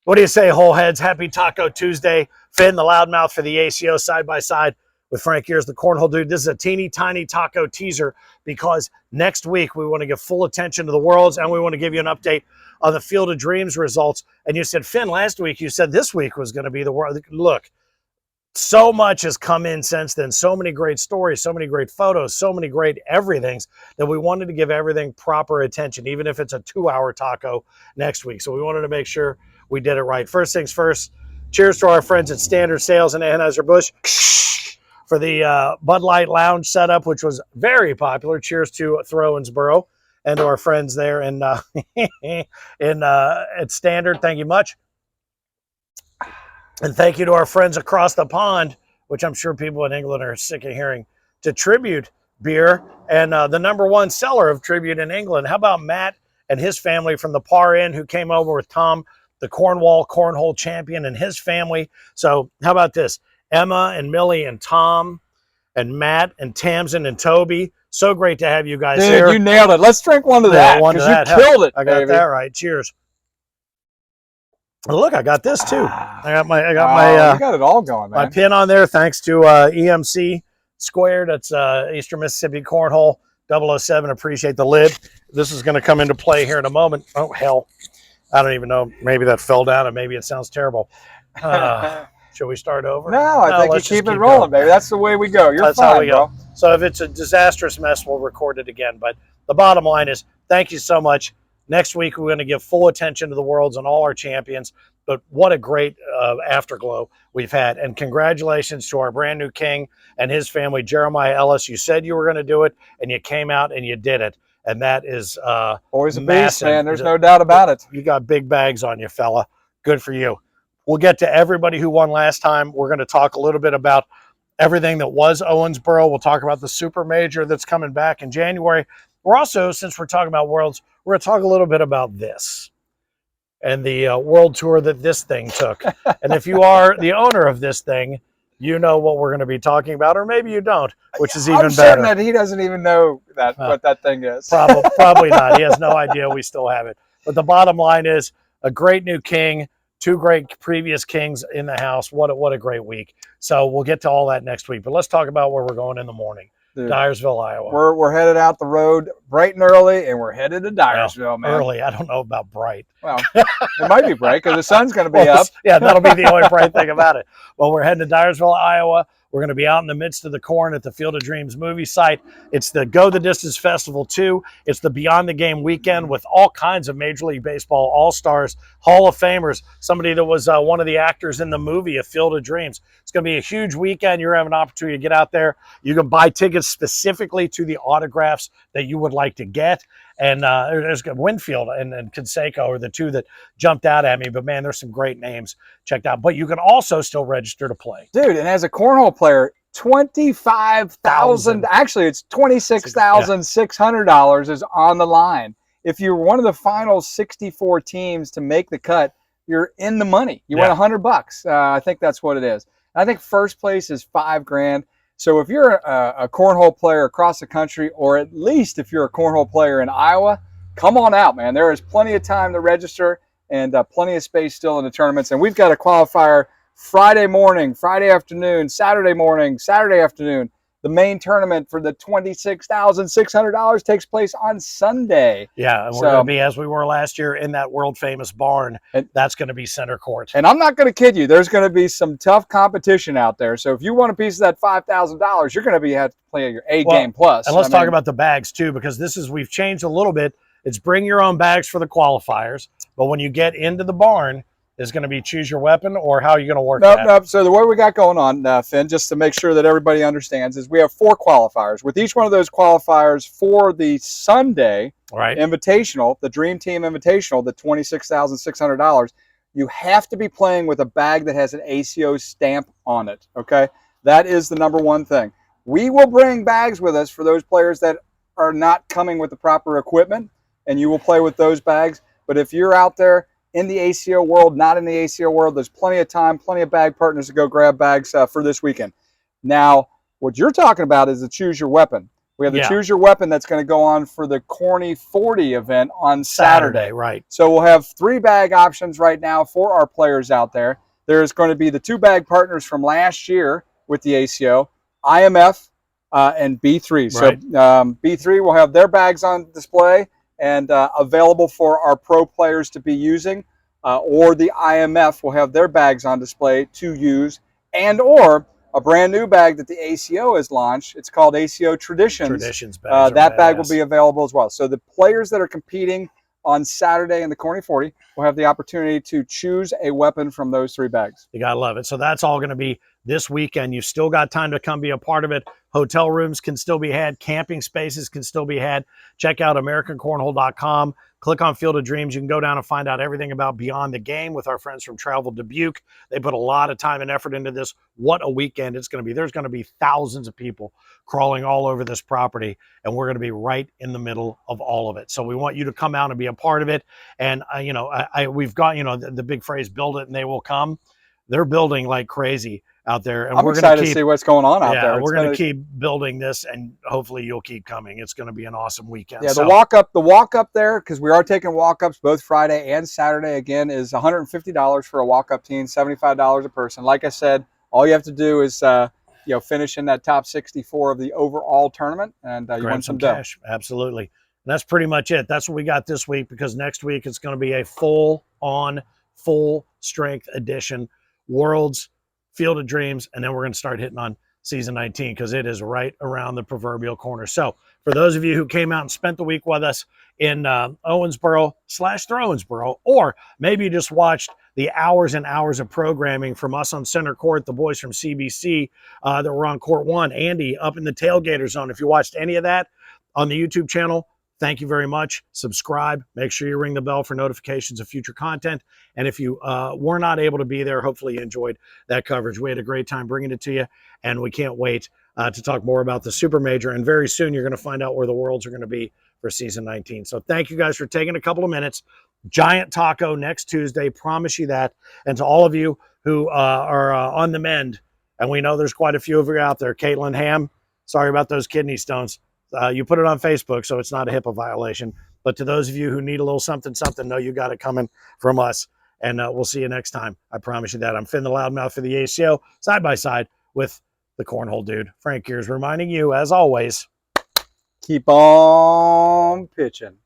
What do you say, whole heads? Happy Taco Tuesday. Finn, the loudmouth for the ACO, side by side with Frank Ears, the Cornhole dude. This is a teeny tiny taco teaser because next week we want to give full attention to the Worlds, and we want to give you an update on the Field of Dreams results. And you said, Finn, last week you said this week was going to be the World. Look, so much has come in since then. So many great stories, so many great photos, so many great everythings that we wanted to give everything proper attention, even if it's a 2-hour taco next week. So we wanted to make sure we did it right. First things first, cheers to our friends at Standard Sales and Anheuser-Busch for the Bud Light Lounge setup, which was very popular. Cheers to Owensboro and to our friends there in at Standard. Thank you much. And thank you to our friends across the pond, which I'm sure people in England are sick of hearing, to Tribute Beer and the #1 seller of Tribute in England. How about Matt and his family from the Par Inn who came over with Tom, the Cornhole champion, and his family. So how about this? Emma and Millie and Tom and Matt and Tamsin and Toby. So great to have you guys here. You nailed it. Let's drink one of that because you killed it, I got that right. Cheers. Oh, look, I got this too. You got it all going, man. My pin on there, thanks to EMC Squared. That's Eastern Mississippi Cornhole 007. Appreciate the lid. This is going to come into play here in a moment. Oh, hell. I don't even know. Maybe that fell down and maybe it sounds terrible. Should we start over? No, I think you keep it rolling, baby. That's the way we go. That's fine, how we go. So if it's a disastrous mess, we'll record it again. But the bottom line is, thank you so much. Next week, we're going to give full attention to the Worlds and all our champions. But what a great afterglow we've had. And congratulations to our brand new king and his family, Jeremiah Ellis. You said you were going to do it, and you came out and you did it. And that is always a beast, man. There's no doubt about it. You got big bags on you, fella. Good for you. We'll get to everybody who won last time. We're going to talk a little bit about everything that was Owensboro. We'll talk about the Super Major that's coming back in January. We're also, since we're talking about Worlds, we're going to talk a little bit about this and the world tour that this thing took. And if you are the owner of this thing, you know what we're going to be talking about, or maybe you don't, which is even better. I'm certain that he doesn't even know that what that thing is. Probably not. He has no idea we still have it. But the bottom line is a great new king, 2 great previous kings in the house. What a great week. So we'll get to all that next week. But let's talk about where we're going in the morning. Dude, Dyersville, Iowa. We're headed out the road bright and early, and we're headed to Dyersville, man. Early. I don't know about bright. Well, it might be bright because the sun's going to be up. Yeah, that'll be the only bright thing about it. Well, we're heading to Dyersville, Iowa. We're going to be out in the midst of the corn at the Field of Dreams movie site. It's the Go the Distance Festival 2. It's the Beyond the Game weekend with all kinds of Major League Baseball all-stars, Hall of Famers, somebody that was one of the actors in the movie, A Field of Dreams. It's going to be a huge weekend. You're having an opportunity to get out there. You can buy tickets specifically to the autographs that you would like to get. And there's Winfield and Conseco are the 2 that jumped out at me. But, man, there's some great names checked out. But you can also still register to play. Dude, and as a cornhole player, $25,000, actually it's $26,600 is on the line. If you're one of the final 64 teams to make the cut, you're in the money. You win $100. I think that's what it is. I think first place is $5,000. So if you're a cornhole player across the country, or at least if you're a cornhole player in Iowa, come on out, man. There is plenty of time to register and plenty of space still in the tournaments. And we've got a qualifier Friday morning, Friday afternoon, Saturday morning, Saturday afternoon. The main tournament for the $26,600 takes place on Sunday. Yeah, and we're going to be, as we were last year, in that world-famous barn. That's going to be center court. And I'm not going to kid you. There's going to be some tough competition out there. So if you want a piece of that $5,000, you're going to have to play your A game plus. And let's talk about the bags, too, because we've changed a little bit. It's bring your own bags for the qualifiers. But when you get into the barn, is going to be choose your weapon, or how are you going to work that? Nope. So the way we got going on, Finn, just to make sure that everybody understands, is we have 4 qualifiers. With each one of those qualifiers for the Sunday Invitational, the Dream Team Invitational, the $26,600, you have to be playing with a bag that has an ACO stamp on it, okay? That is the #1 thing. We will bring bags with us for those players that are not coming with the proper equipment, and you will play with those bags. But if you're out there in the ACO world, not in the ACO world, there's plenty of time, plenty of bag partners to go grab bags for this weekend. Now, what you're talking about is to choose your weapon. We have the Yeah. Choose Your Weapon that's going to go on for the Corny 40 event on Saturday. Right. So we'll have 3 bag options right now for our players out there. There's going to be the 2 bag partners from last year with the ACO, IMF, and B3. Right. So B3 will have their bags on display and available for our pro players to be using, or the IMF will have their bags on display to use, and or a brand new bag that the ACO has launched. It's called ACO Traditions. Traditions bags. That bag will be available as well. So the players that are competing on Saturday in the Corny 40 will have the opportunity to choose a weapon from those 3 bags. You gotta love it. So that's all going to be this weekend. You've still got time to come be a part of it. Hotel rooms can still be had. Camping spaces can still be had. Check out AmericanCornhole.com. Click on Field of Dreams. You can go down and find out everything about Beyond the Game with our friends from Travel Dubuque. They put a lot of time and effort into this. What a weekend it's going to be. There's going to be thousands of people crawling all over this property, and we're going to be right in the middle of all of it. So we want you to come out and be a part of it. And, we've got, the big phrase, build it and they will come. They're building like crazy out there. And I'm excited to see what's going on out there. We're going to keep building this, and hopefully you'll keep coming. It's going to be an awesome weekend. Yeah, the walk up there, because we are taking walk-ups both Friday and Saturday, again, is $150 for a walk-up team, $75 a person. Like I said, all you have to do is finish in that top 64 of the overall tournament, and you win some cash. Absolutely. And that's pretty much it. That's what we got this week, because next week it's going to be a full-on, full-strength edition, Worlds, Field of Dreams, and then we're going to start hitting on season 19, because it is right around the proverbial corner. So for those of you who came out and spent the week with us in Owensboro/Throwensboro, or maybe you just watched the hours and hours of programming from us on center court, the boys from CBC that were on court 1, Andy up in the tailgater zone. If you watched any of that on the YouTube channel, thank you very much. Subscribe. Make sure you ring the bell for notifications of future content. And if you were not able to be there, hopefully you enjoyed that coverage. We had a great time bringing it to you, and we can't wait to talk more about the Super Major. And very soon you're going to find out where the Worlds are going to be for season 19. So thank you guys for taking a couple of minutes. Giant taco next Tuesday. Promise you that. And to all of you who are on the mend, and we know there's quite a few of you out there. Caitlin Ham, sorry about those kidney stones. You put it on Facebook, so it's not a HIPAA violation. But to those of you who need a little something, know you got it coming from us. And we'll see you next time. I promise you that. I'm Finn the Loudmouth for the ACO, side by side with the Cornhole Dude. Frank Gears reminding you, as always, keep on pitching.